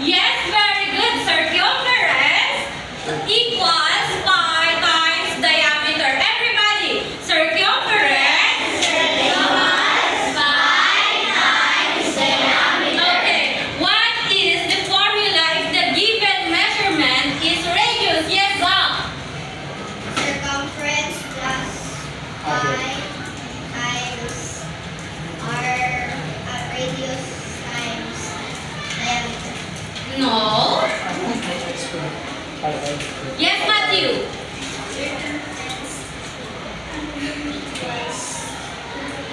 Yes, very good. Circumference equals pi times diameter. Everybody, circumference equals pi times diameter. Okay, what is the formula if the given measurement is radius? Yes, Bob. Circumference plus pi times radius times diameter. No. Yes, Matthew. Circumference plus 2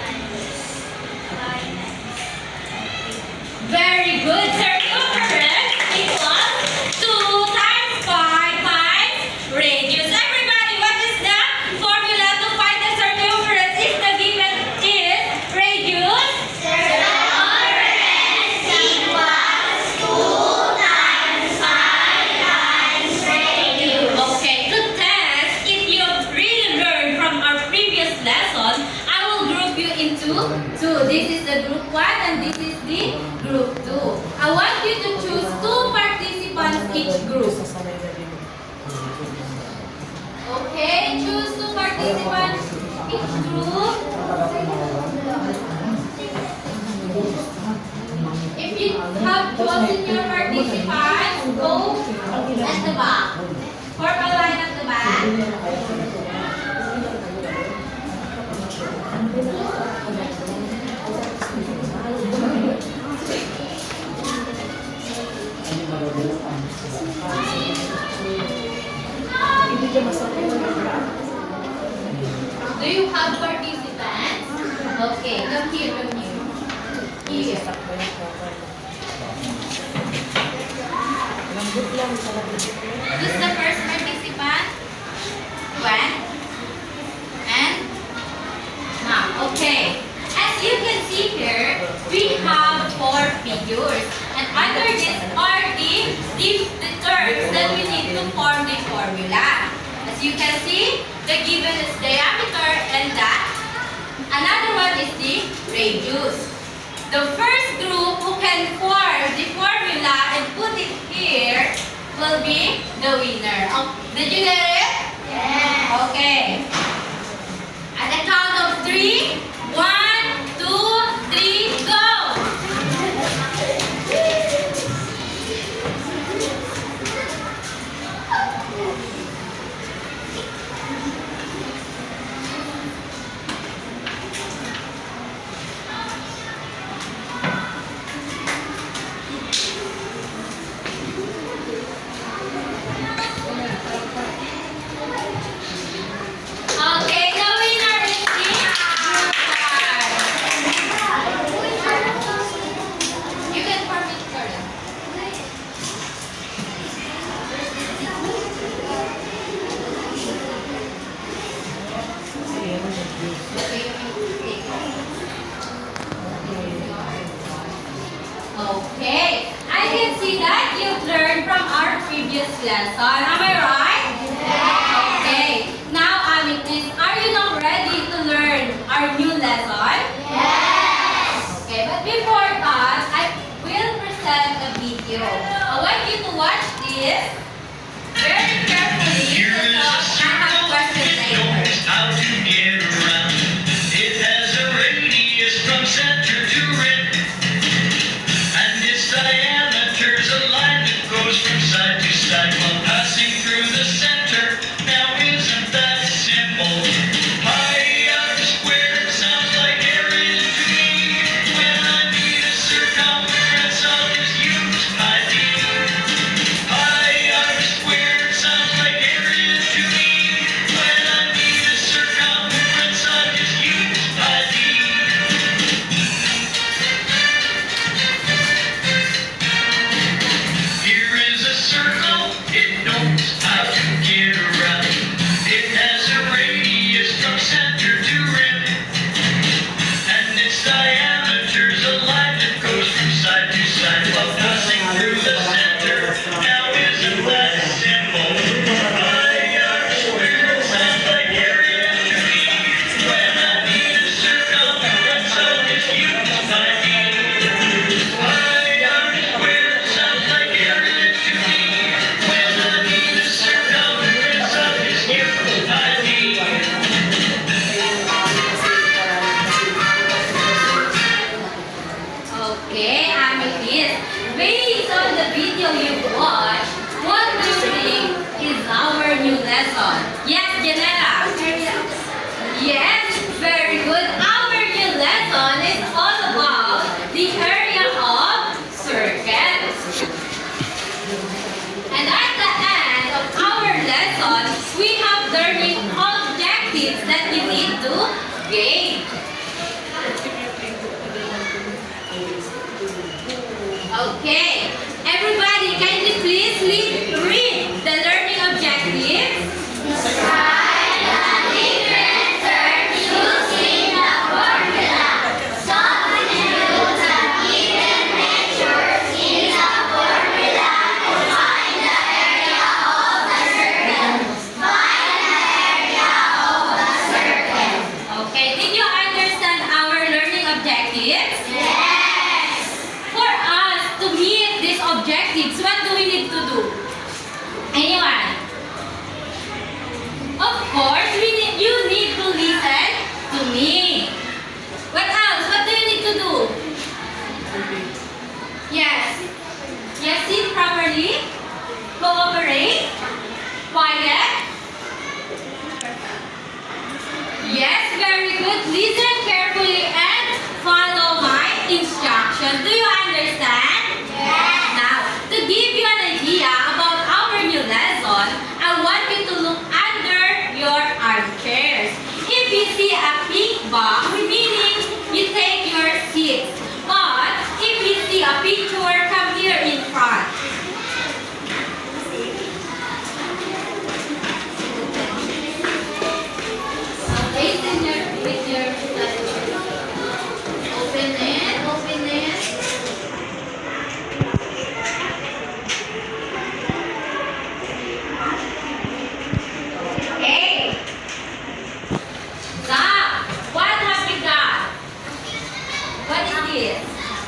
times pi times Very good. Circumference equals 2 times pi times radius. Everybody, what is the formula to find the circumference if the given is radius? Circumference equals 2 times pi times radius. Okay, to test if you really learned from our previous lesson, I will group you into two. This is the group 1 and this is the group 2. I want you to choose 2 participants each group. Okay, choose 2 participants each group. If you have chosen your participants, go at the back. Form a line at the back. Do you have participants? Okay, come here, come here. Here. Who's the first participant? When? And? Now, okay. As you can see here, we have 4 figures. And under this are the terms that we need to form the formula. As you can see, the given is diameter and that. Another one is the radius. The first group who can form the formula and put it here will be the winner. Oh, did you get it? Yes. Okay. At the count of 3, 1, 2, 3, go! Okay, the winner is the You can form it for them. Okay, I can see that you've learned from our previous lesson. Am I right? Okay, now Amikis, are you now ready to learn our new lesson? Yes. Okay, but before that, I will present a video. I want you to watch this very carefully because I have questions later. Knows how to get around. It has a radius from center to rim, and its diameter's a line that goes from side to side while passing through the center. Now isn't that simple? Pi r squared sounds like area to me. When I need a circumference, I'll just use pi d. Pi r to gauge. Okay. Everybody, kindly please read the learning objectives. Describe the different terms used in the formula. Substitute the given measures in the formula to find the area of the circle. Find the area of the circle. Okay, did you understand our learning objectives? Yes. For us to meet these objectives, what do we need to do? Anyone? Of course, you need to listen to me. What else? What do you need to do? Yes. Yes, sit properly. Cooperate. Quiet. Yes, very good. Listen carefully and follow my instructions. Do you understand? Yes. Now, to give you an idea about our new lesson, I want you to look under your armchairs. If you see a pink box, meaning you take your seat. But if you see a picture, come here in front. Place in with your open it, open it. Okay. Zach, what have you got? What is this?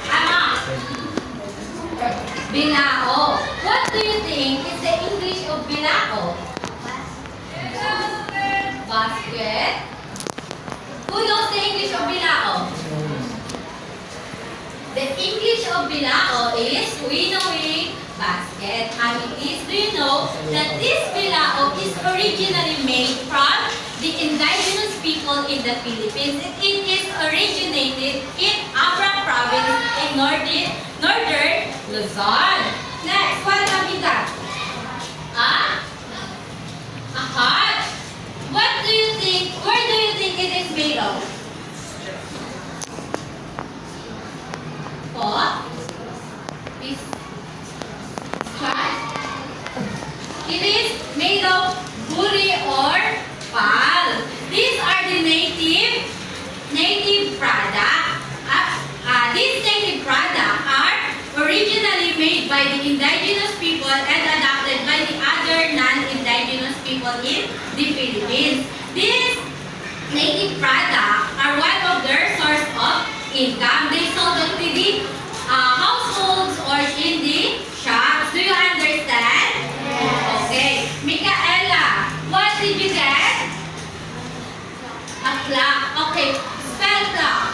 Ama. Bilao. What do you think is the English of bilao? Basket. Who knows the English of bilao? The English of bilao is winnowing basket. Amitis, do you know that this bilao is originally made from the indigenous people in the Philippines? It is originated in Abra province in northern Luzon. Next, what have you got? A heart. What do you think? Where do you think it is made of? Pot? Is it is made of buri or pal. These are the native product. These native products are originally made by the indigenous people and adopted by the other non-indigenous people in the Philippines. These native products are one of their source of income. They sold them to the households or in the shops. Do you understand? Yes. Okay. Micaela, what did you get? A clock. Okay. Spell clock.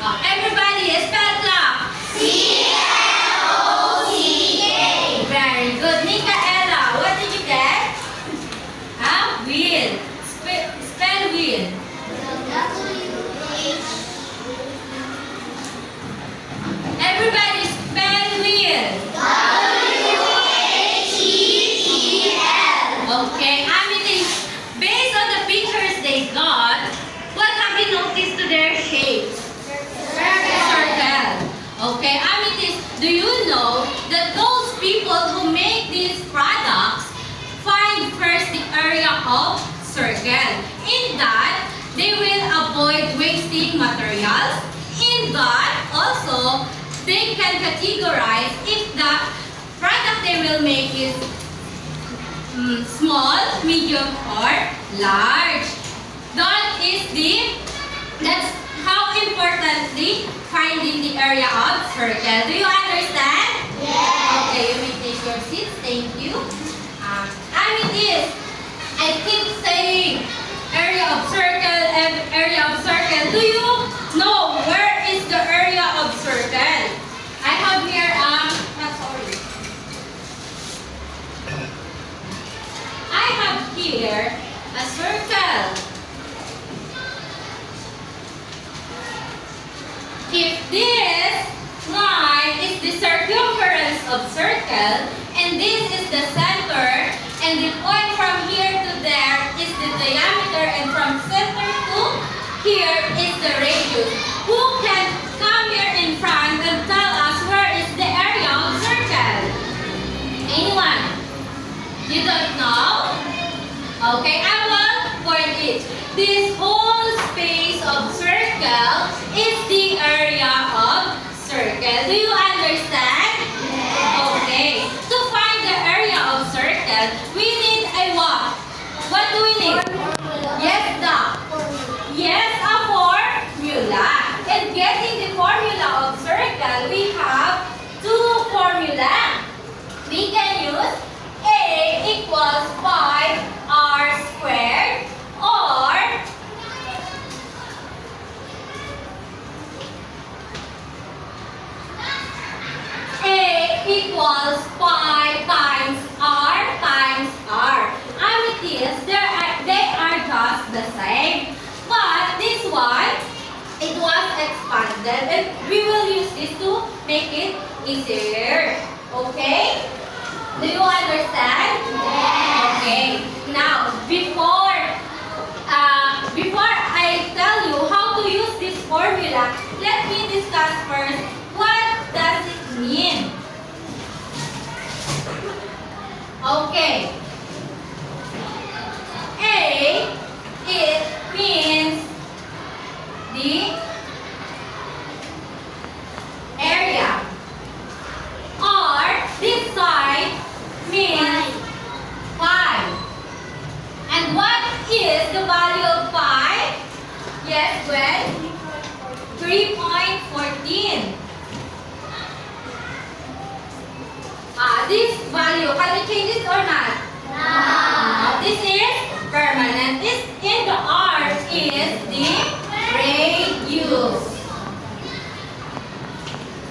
Everybody, spell clock. C-L-O-C-K. Very good. Micaela, what did you get? Wheel. Spell wheel. W-H. Everybody, spell wheel. W-H-E-E-L. Okay. Amitis, based on the pictures they got, what have you noticed to their shapes? Circle. Okay, Amitis, do you know that those people who make these products find first the area of circle? In that, they will avoid wasting materials. In that, also, they can categorize if the product they will make is small, medium, or large. That's how importantly finding the area of circle. Do you understand? Yes. Okay, you may take your seats. Thank you. Amitis, I keep saying area of circle and area of circle. Do you know where is the area of circle? I have here, sorry. I have here a circle. If this line is the circumference of circle, and this is the center, and the point from here to there is the diameter the radius. Who can come here in front and tell us where is the area of circle? Anyone? You don't know? Okay, I will point it. This whole space of circle is the area of circle. Do you understand? Okay. To find the area of circle, we need a what? What do we need? Yes, yes, a formula. And getting the formula of circle, we have two formulas. We can use A equals 5r squared or A equals 5 times r times r. I with this, they are just the same. But this one, it was expanded and we will use this to make it easier. Okay? Do you understand? Yes. Okay. Now, before I tell you how to use this formula, let me discuss first what does it mean. Okay. A, it means the area. R, this side means 5. And what is the value of 5? Yes, Gwen? 3.14. This value, can you change it or not? No. This is permanent. This in the R is the radius.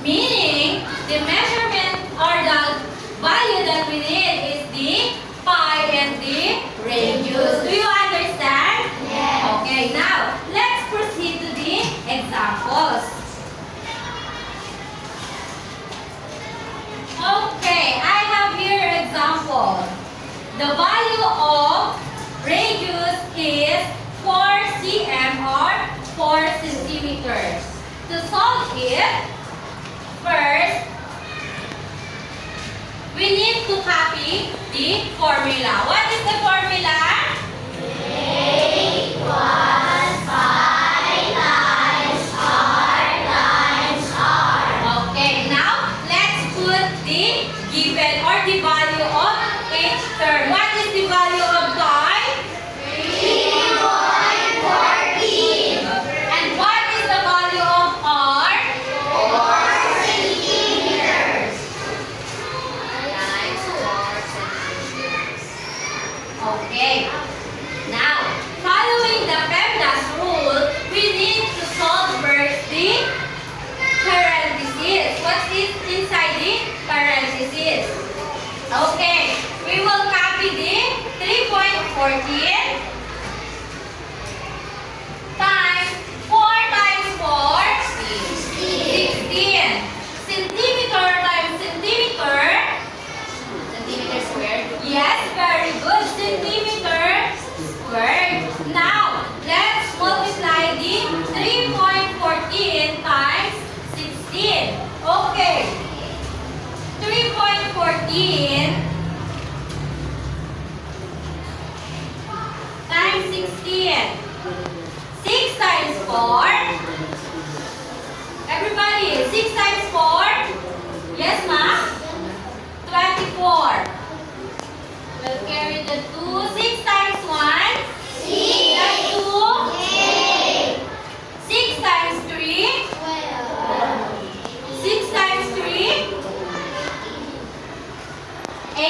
Meaning, the measurement or the value that we need is the pi and the radius. Do you understand? Yes. Okay, now let's proceed to the examples. Okay, I have here example. The value of radius is 4 cm or 4 centimeters. To solve it, first, we need to copy the formula. What is the formula? A equals 5 times r times r. Okay, now let's put the given or the value of each term. What is the value of pi? 3.14. And what is the value of r? 4 centimeters. Okay. Now, following the PEMDAS rule, we need to solve first the parentheses. What is inside the parentheses? Okay. We will copy the 3.14 times 4 times 4, 16. Centimeter times centimeter. Centimeter squared? Yes, very good. Centimeter squared. Now, let's multiply the 3.14 times 16. Okay. 3.14 times 16. 6 times 4. Everybody, 6 times 4. Yes, ma'am? 24. We'll carry the 2. 6 times 1. 6. 2. 8. 6 times 3. 6 times 3. 18.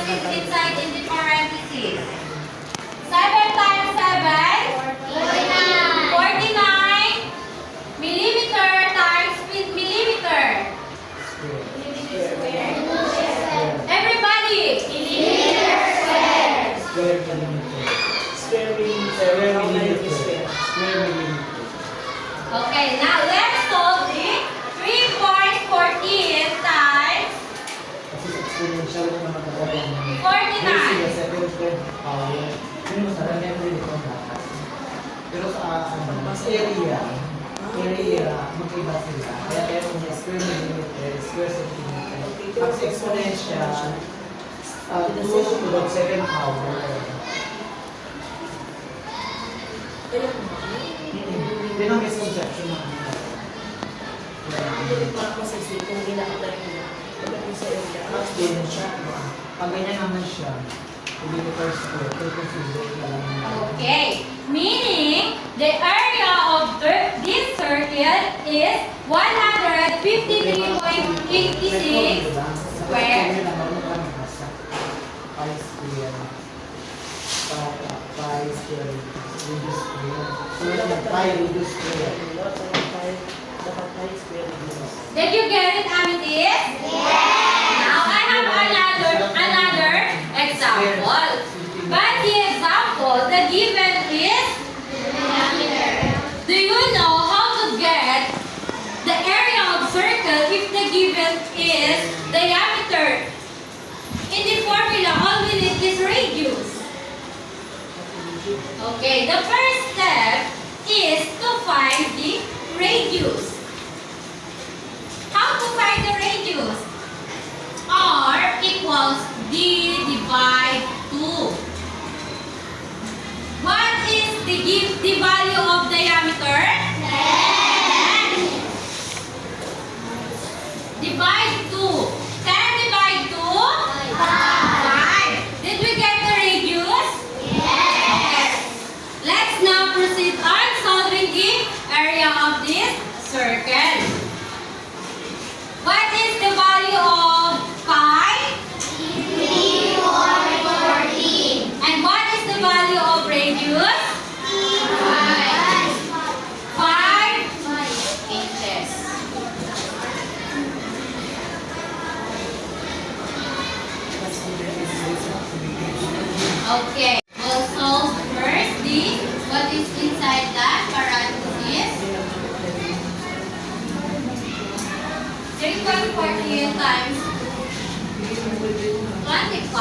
is inside in the parentheses? 7 times 7? 49 millimeter times millimeter. Everybody. Square millimeter. Square millimeter. Okay, now let's solve the 3.14 times Kasi sa exponential na magkakaroon. 49. Second power. Yun yung sa memory nito lahat. Pero sa mas area, magkaiba sila. Kaya meron niya square millimeter, square centimeter. Pag sa exponential, 2 to the second power. Yun ang misconception ng ano. Mas din siya. Pag ganyan naman siya, millimeter square, pero consider ka lang. Okay, meaning the area of this circle is 153.86 square. Did you get it, Amethyst? Now I have another example. But the example, the given is, do you know how to get the area of circle if the given is diameter? In the formula, all we need is radius. Okay, the first step is to find the radius. How to find the radius? R equals D divide 2. What is the value of diameter? 10. Divide 2. 10 divide 2? 5. Did we get the radius? Yes. Let's now proceed on solving the area of this circle. What is the value of pi? 3.14. And what is the value of radius? 5 inches. Okay, we'll solve first the what is inside that parenthesis. 3.14 times 25.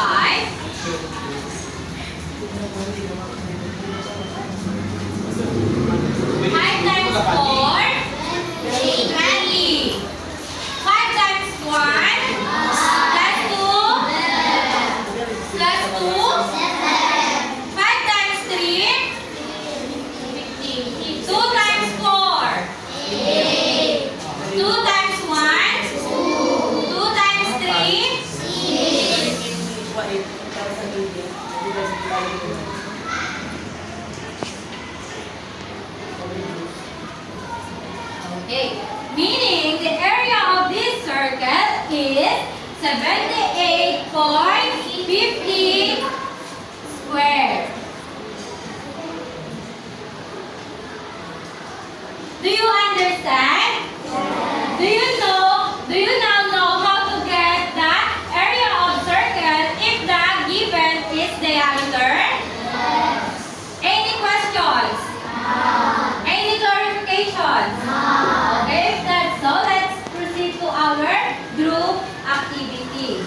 5 times 4, 20. 5 times 1, plus 2, plus 2. 5 times 3, 2 times 4. 2 times 1, 2 times 3. Okay, meaning the area of this circle is 78.50 square. Do you understand? Do you now know how to get the area of circle if the given is diameter? Any questions? Any clarifications? Okay, if that's so, let's proceed to our group activity.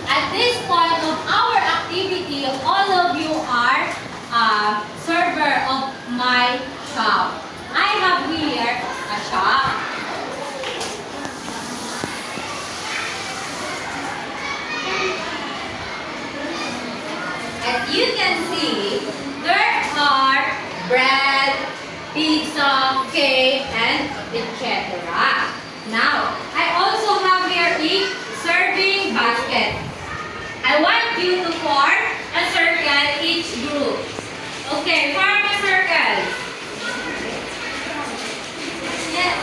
At this point of our activity, all of you are a server of my shop. I have here a shop. As you can see, there are bread, pizza, cake, and etc. Now, I also have here a serving basket. I want you to form a circle each group. Okay, form a circle. Yes.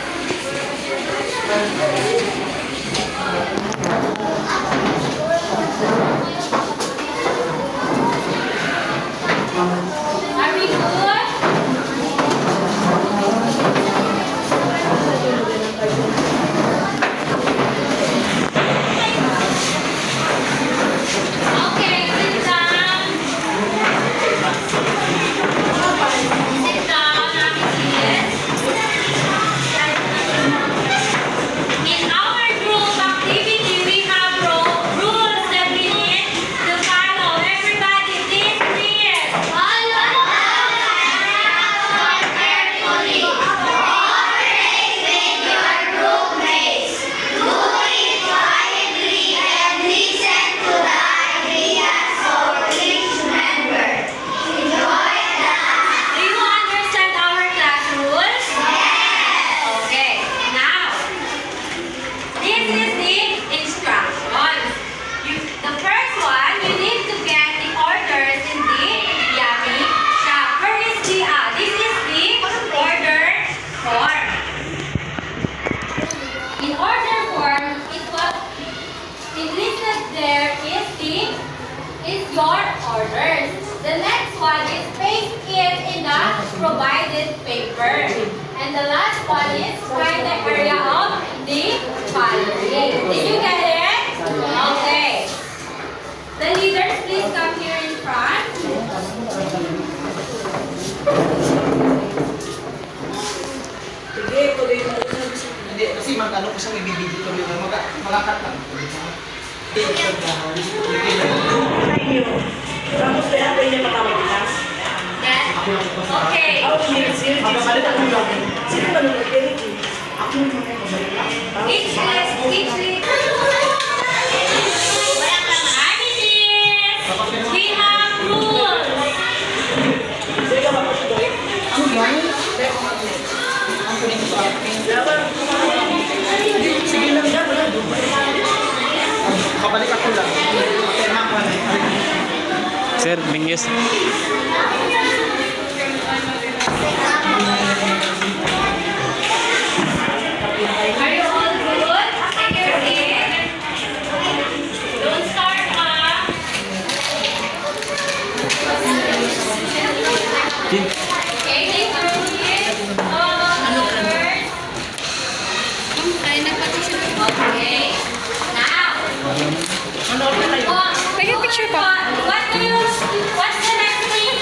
And the last one is find the area of the coloring. Did you get it? Okay. The leaders, please come here in front. Sige, tuloy mo. Hindi, kasi magkano ko siya may bibigay tuloy mo. Magakat lang. Tapos kaya pwede matawag kita. Yes. Okay. Magkapalit ako lang. Sino ba nung nag-edit? Ako nung Each list, each list. We have rules. Sige ka ba ko ito eh? Ano yan? Ang kunin ko sa akin. Sige lang yan, wala doon. Kapalik ako lang. Kaya ako lang. Sir, Mingus. Are you all good? Take your in. Don't start up. Okay, take your in. First. Okay. Now. Ano ka tayo? Take a picture pa. What's the next thing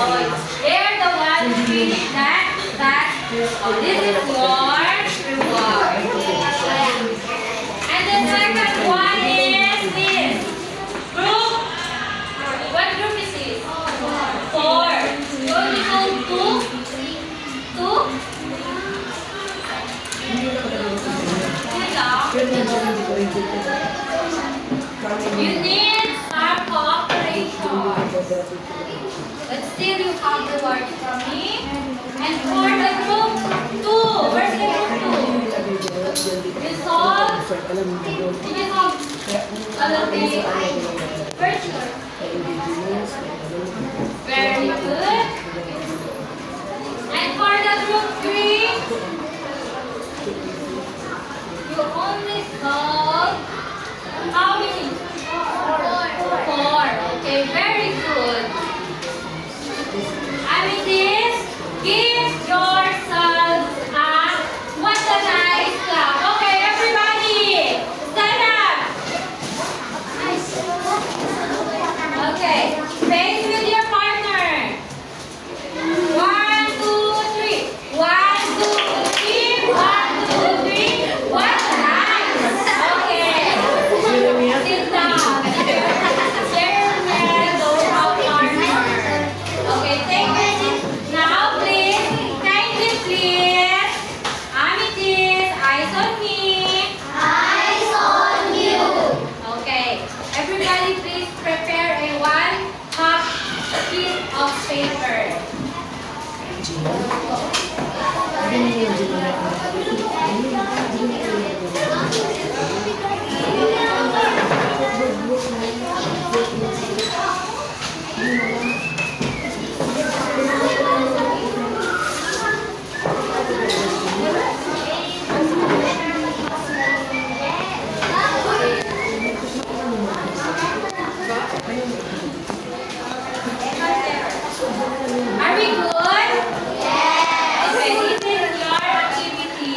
They're the ones reading that. Oh, this is your reward. And the second one is this. Group. What group is this? 4. So you go 2. You need some cooperation. But still you have the word from me. And for the group 2, where's the group 2? You solve. Did you solve all of the virtual? Very good. And for the group 3, you only solve how many? 4. Okay, very good. I mean this, give yourselves what's a nice clap. Okay, everybody, stand up. Okay, face with your partner. 1, 2, 3. 1, 2, 3. 1, 2, 3. What's nice? Okay. Sit down. Share your partner. Okay, take a seat. Now, please, kindly please. Amethyst, eyes on me. Eyes on you. Okay, everybody please prepare a 1/2 piece of paper. Are we good? Yes. Okay, this is your activity.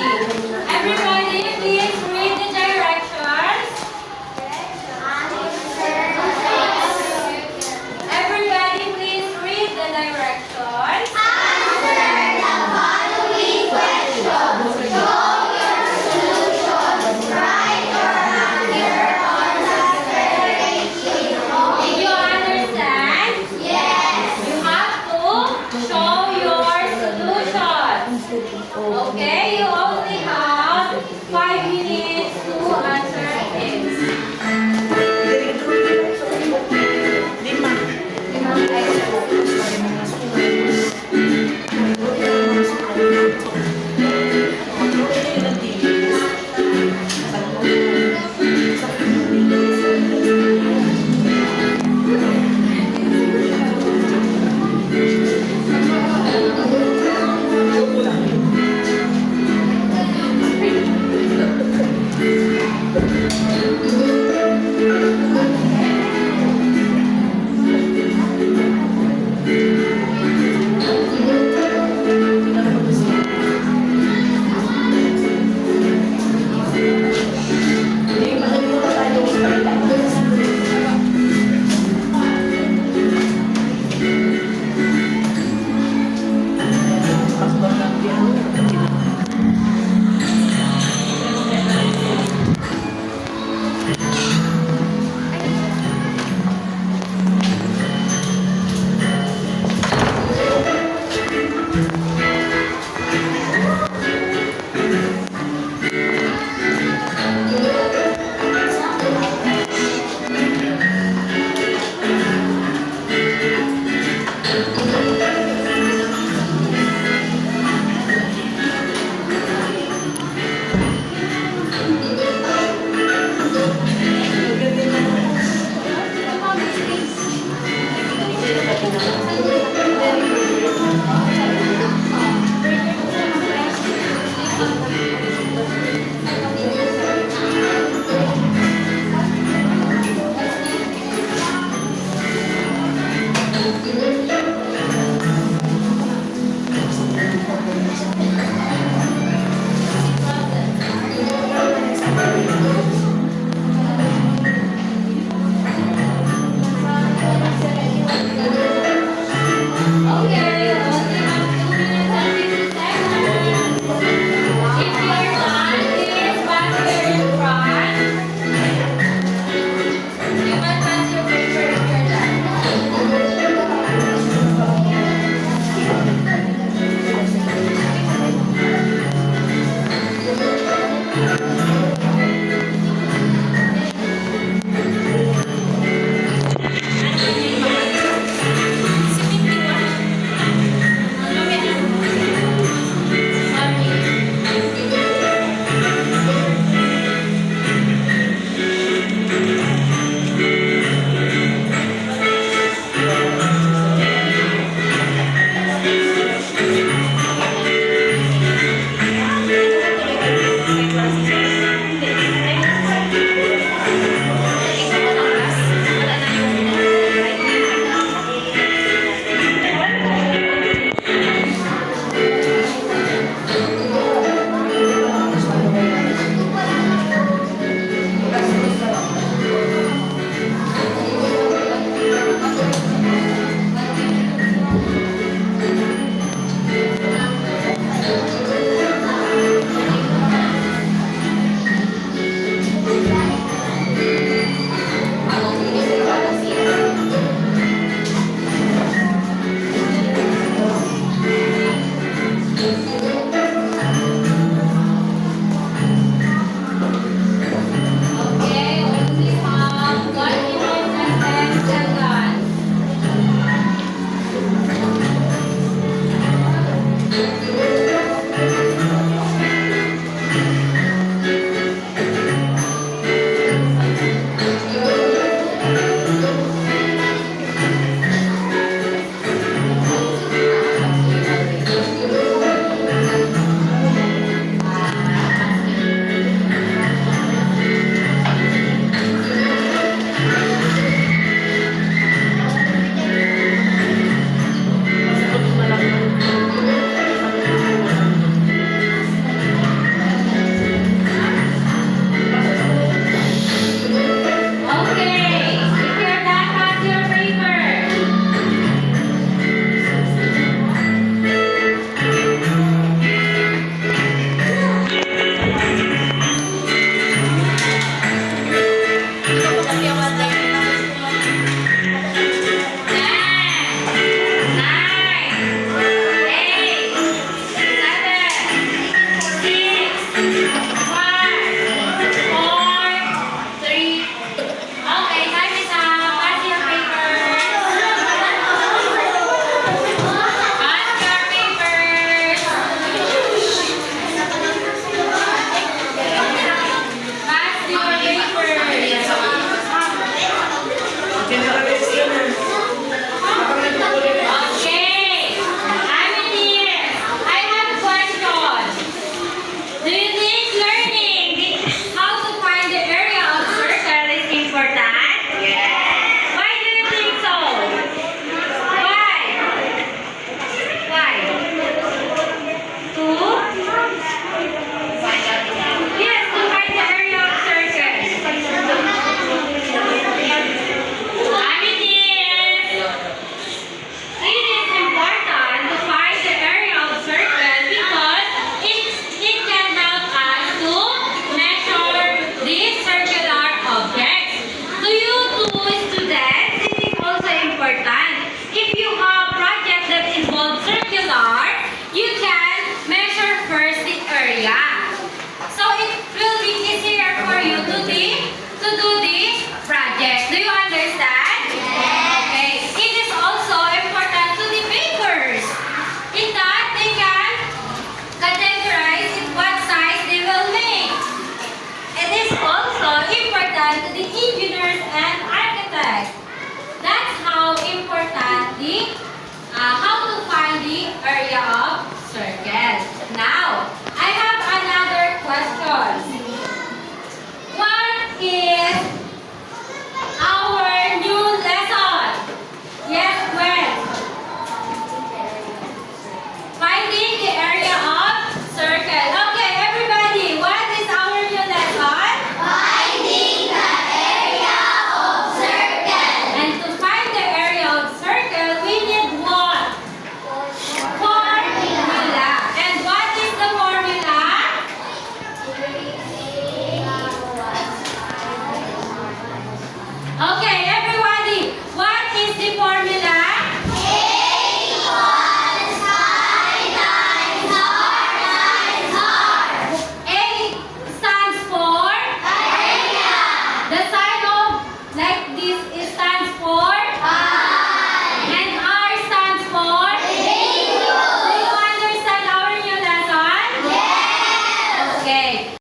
Okay,